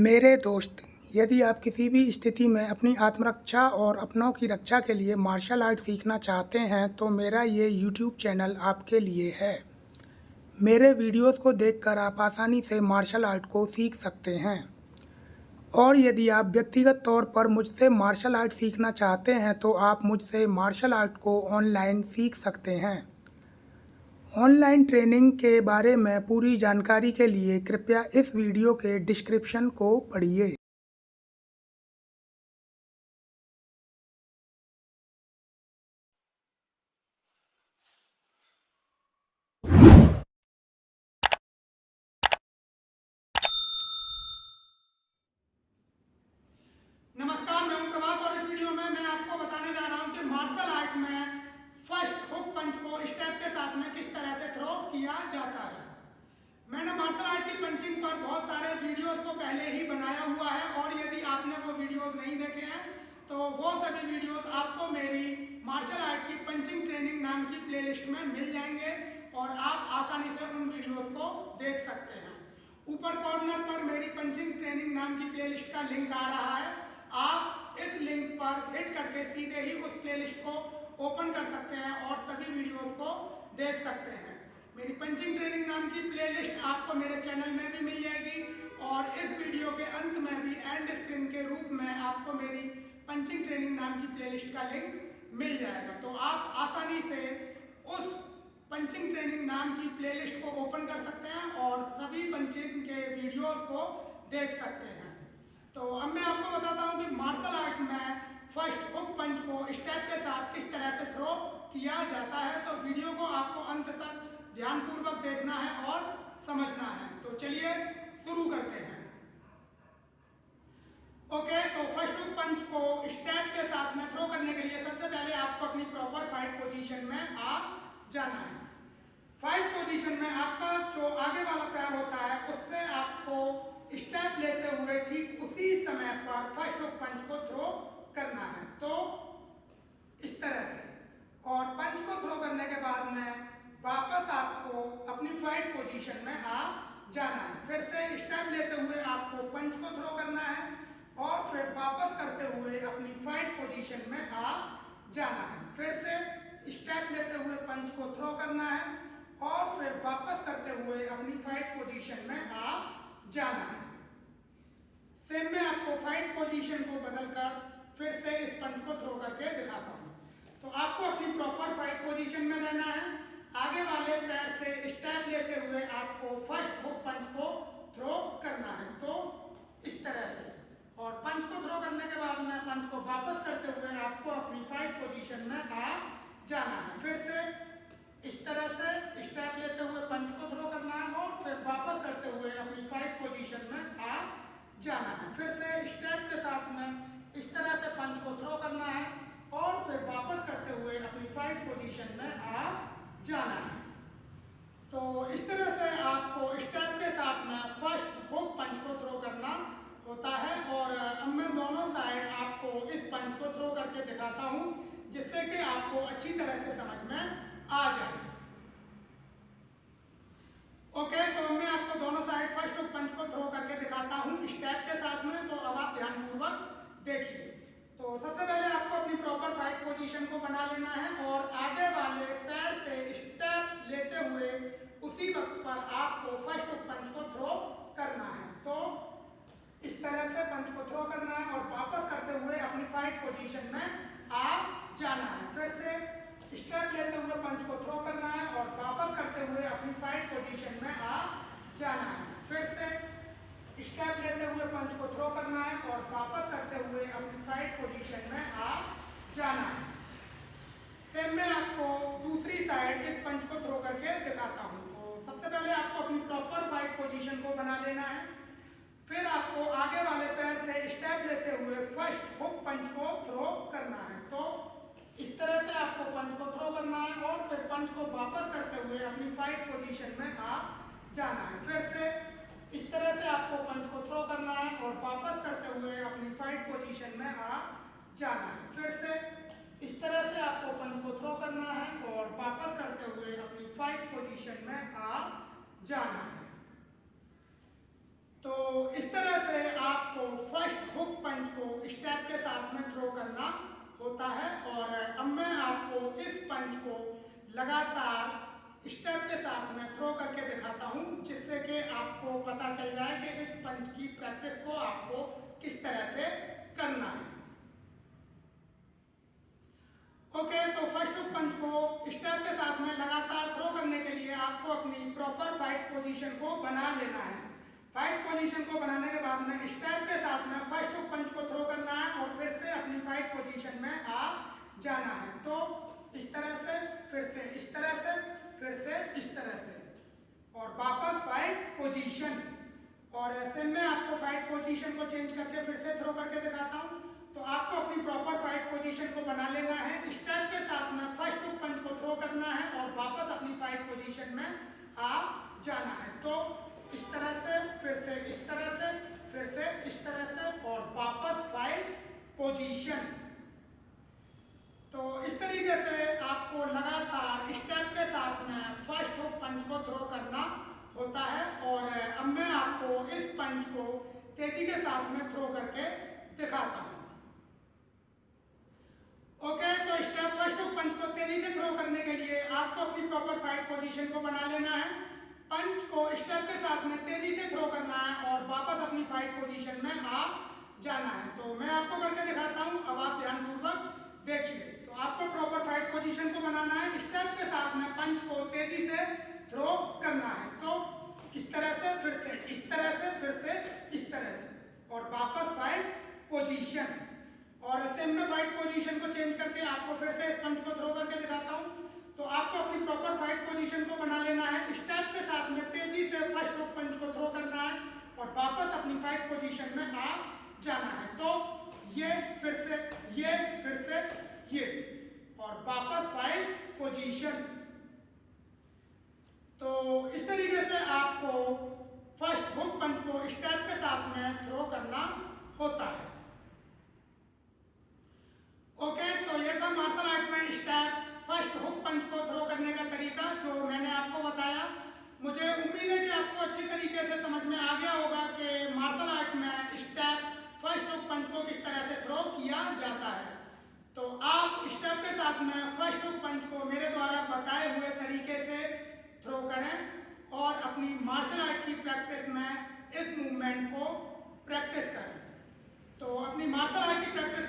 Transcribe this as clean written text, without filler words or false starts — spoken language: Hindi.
मेरे दोस्त, यदि आप किसी भी स्थिति में अपनी आत्मरक्षा और अपनों की रक्षा के लिए मार्शल आर्ट सीखना चाहते हैं तो मेरा ये यूट्यूब चैनल आपके लिए है। मेरे वीडियोस को देखकर आप आसानी से मार्शल आर्ट को सीख सकते हैं। और यदि आप व्यक्तिगत तौर पर मुझसे मार्शल आर्ट सीखना चाहते हैं तो आप मुझसे मार्शल आर्ट को ऑनलाइन सीख सकते हैं। ऑनलाइन ट्रेनिंग के बारे में पूरी जानकारी के लिए कृपया इस वीडियो के डिस्क्रिप्शन को पढ़िए। नमस्कार, मैं हूं प्रभात और इस वीडियो में मैं आपको बताने जा रहा हूं कि मार्शल आर्ट में फर्स्ट हुक पंच को स्टेप के साथ में किस तरह से थ्रो किया जाता है। मैंने मार्शल आर्ट की पंचिंग पर बहुत सारे वीडियोस को पहले ही बनाया हुआ है और यदि आपने वो वीडियोस नहीं देखे हैं तो वो सभी वीडियोस आपको मेरी मार्शल आर्ट की पंचिंग ट्रेनिंग नाम की प्लेलिस्ट में मिल जाएंगे और आप आसानी से उन वीडियोस को देख सकते हैं। ऊपर कॉर्नर पर मेरी पंचिंग ट्रेनिंग नाम की प्लेलिस्ट का लिंक आ रहा है। आप इस लिंक पर हिट करके सीधे ही उस प्लेलिस्ट को ओपन कर सकते हैं और सभी वीडियोस को देख सकते हैं। मेरी पंचिंग ट्रेनिंग नाम की प्लेलिस्ट आपको मेरे चैनल में भी मिल जाएगी और इस वीडियो के अंत में भी एंड स्क्रीन के रूप में आपको मेरी पंचिंग ट्रेनिंग नाम की प्लेलिस्ट का लिंक मिल जाएगा। तो आप आसानी से उस पंचिंग ट्रेनिंग नाम की प्लेलिस्ट को ओपन कर सकते हैं और सभी पंचिंग के वीडियोस को देख सकते हैं। तो अब मैं आपको बताता हूं कि मार्शल आर्ट में फर्स्ट हुक पंच को स्टेप के साथ किस तरह से थ्रो किया जाता है। तो वीडियो को आपको अंत तक ध्यानपूर्वक देखना है और समझना है। तो चलिए शुरू करते हैं। ओके, तो फर्स्ट हुक पंच को स्टेप के साथ में थ्रो करने के लिए सबसे पहले आपको अपनी प्रॉपर फाइट पोजीशन में आ जाना है। फाइट पोजीशन में आपका जो आगे वाला पैर होता है उससे आपको स्टेप लेते हुए ठीक उसी समय पर फर्स्ट हुक पंच को थ्रो करना है। तो इस तरह से और पंच को थ्रो करने के बाद में वापस आपको अपनी फाइट पोजीशन में आ जाना है। फिर से स्टेप लेते हुए आपको पंच को थ्रो करना है और फिर वापस करते हुए अपनी फाइट पोजीशन में आ जाना है। फिर से स्टेप लेते हुए पंच को थ्रो करना है और फिर वापस करते हुए अपनी फाइट पोजीशन में आ जाना है। सेम में आपको फाइट पोजीशन को बदलकर फिर से इस पंच को थ्रो करके दिखाता हूँ। तो आपको अपनी प्रॉपर फाइट पोजीशन में रहना है। आगे वाले पैर से स्टेप लेते हुए आपको फर्स्ट हुक पंच को थ्रो करना है। तो इस तरह से और पंच को थ्रो करने के बाद में पंच को वापस करते हुए आपको अपनी फाइट पोजीशन में आ जाना है। फिर से इस तरह से स्टेप लेते हुए पंच को थ्रो करना है और फिर वापस करते हुए अपनी फाइट पोजीशन में आ जाना है। फिर से स्टेप के साथ में इस तरह से पंच को थ्रो करना है और फिर वापस करते हुए अपनी फाइट पोजीशन में आ जाना है। तो इस तरह से आपको स्टेप के साथ में फर्स्ट हुक पंच को थ्रो करना होता है। और अब मैं दोनों साइड आपको इस पंच को थ्रो करके दिखाता हूँ जिससे कि आपको अच्छी तरह से समझ में आ जाए। ओके, तो मैं आपको दोनों साइड फर्स्ट हुक पंच को थ्रो करके दिखाता हूँ स्टेप के साथ में। तो अब आप ध्यानपूर्वक देखिए। तो सबसे पहले आपको अपनी प्रॉपर फाइट पोजीशन को बना लेना है और आगे वाले पैर से स्टेप लेते हुए उसी वक्त पर आपको फर्स्ट हुक पंच को थ्रो करना है। तो इस तरह से पंच को थ्रो करना है और वापस करते हुए अपनी फाइट पोजीशन में आ जाना है। फिर से स्टेप लेते हुए पंच को थ्रो करना है और वापस करते हुए अपनी फाइट पोजीशन में आ जाना है। फिर से स्टेप लेते हुए पंच को थ्रो करना है और वापस करते हुए अपनी फाइट पोजीशन में आ जाना है। फिर मैं आपको दूसरी साइड इस पंच को थ्रो करके दिखाता हूँ। तो सबसे पहले आपको अपनी प्रॉपर फाइट पोजीशन को बना लेना है। फिर आपको आगे वाले पैर से स्टेप लेते हुए फर्स्ट हुक पंच को थ्रो करना है। तो इस तरह से आपको पंच को थ्रो करना है और फिर पंच को वापस करते हुए अपनी फाइट पोजीशन में आ जाना है। फिर से इस तरह से आपको पंच को थ्रो करना है और वापस करते हुए अपनी फाइट पोजीशन में आ जाना है। फिर से इस तरह से आपको पंच को थ्रो करना है और वापस करते हुए अपनी फाइट पोजीशन में आ जाना है। तो इस तरह से आप लगातार स्टेप के साथ मैं थ्रो करके दिखाता हूं, जिससे कि आपको पता चल जाए कि इस पंच की प्रैक्टिस को आपको किस तरह से करना है। ओके, तो फर्स्ट हुक पंच को स्टेप के साथ में लगातार थ्रो करने के लिए आपको अपनी प्रॉपर फाइट पोजीशन को बना लेना है। फाइट पोजीशन को बनाने के बाद में स्टेप के साथ में फर्स्ट हुक पंच को थ्रो करना है और फिर से अपनी फाइट पोजीशन में आ जाना है। तो इस तरह से, फिर से इस तरह से, फिर से इस तरह से और वापस फाइट पोजीशन। और ऐसे में आपको फाइट पोजीशन को चेंज करके फिर से थ्रो करके दिखाता हूं। तो आपको अपनी प्रॉपर फाइट पोजीशन को बना लेना है। स्टेप के साथ में फर्स्ट हुक पंच को थ्रो करना है और वापस अपनी फाइट पोजीशन में आ जाना है। तो इस तरह से, फिर से इस तरह से, फिर से इस तरह से और वापस फाइट पोजीशन। तो इस तरीके से आपको लगातार स्टेप के साथ में फर्स्ट हुक पंच को थ्रो करना होता है। और अब मैं आपको इस पंच को तेजी के साथ में थ्रो करके दिखाता हूं। ओके, तो स्टेप फर्स्ट हुक पंच को तेजी से थ्रो करने के लिए आपको अपनी प्रॉपर फाइट पोजीशन को बना लेना है। पंच को स्टेप के साथ में तेजी से थ्रो करना है और वापस अपनी फाइट पोजीशन में आ जाना है। तो मैं आपको करके दिखाता हूं, अब आप ध्यानपूर्वक देखिए। तो आपको प्रॉपर फाइट पोजीशन को बनाना है। स्टेप के साथ में पंच को तेजी से थ्रो करना है। तो इस तरह से, फिर से इस तरह से, फिर से इस तरह से और वापस फाइट पोजीशन। और ऐसे में फाइट पोजीशन को चेंज करके आपको फिर से इस पंच को थ्रो करके दिखाता हूं। तो आपको अपनी प्रॉपर फाइट पोजीशन को बना लेना है। स्टेप के साथ में तेजी से फर्स्ट हुक पंच को थ्रो करना है और वापस अपनी फाइट पोजीशन में आ जाना है। तो ये, फिर से ये, फिर से ये और वापस फाइट पोजीशन। तो इस तरीके से आपको फर्स्ट हुक पंच को स्टेप के साथ में थ्रो करना होता है। ओके, तो ये था मार्शल आर्ट में स्टेप फर्स्ट हुक पंच को थ्रो करने का तरीका जो मैंने आपको बताया। मुझे उम्मीद है कि आपको अच्छी तरीके से समझ में आ गया होगा कि मार्शल आर्ट में स्टेप फर्स्ट हुक पंच को किस तरह से थ्रो किया जाता है। तो आप स्टेप के साथ में फर्स्ट हुक पंच को मेरे द्वारा बताए हुए तरीके से थ्रो करें और अपनी मार्शल आर्ट की प्रैक्टिस में इस मूवमेंट को प्रैक्टिस करें। तो अपनी मार्शल आर्ट की प्रैक्टिस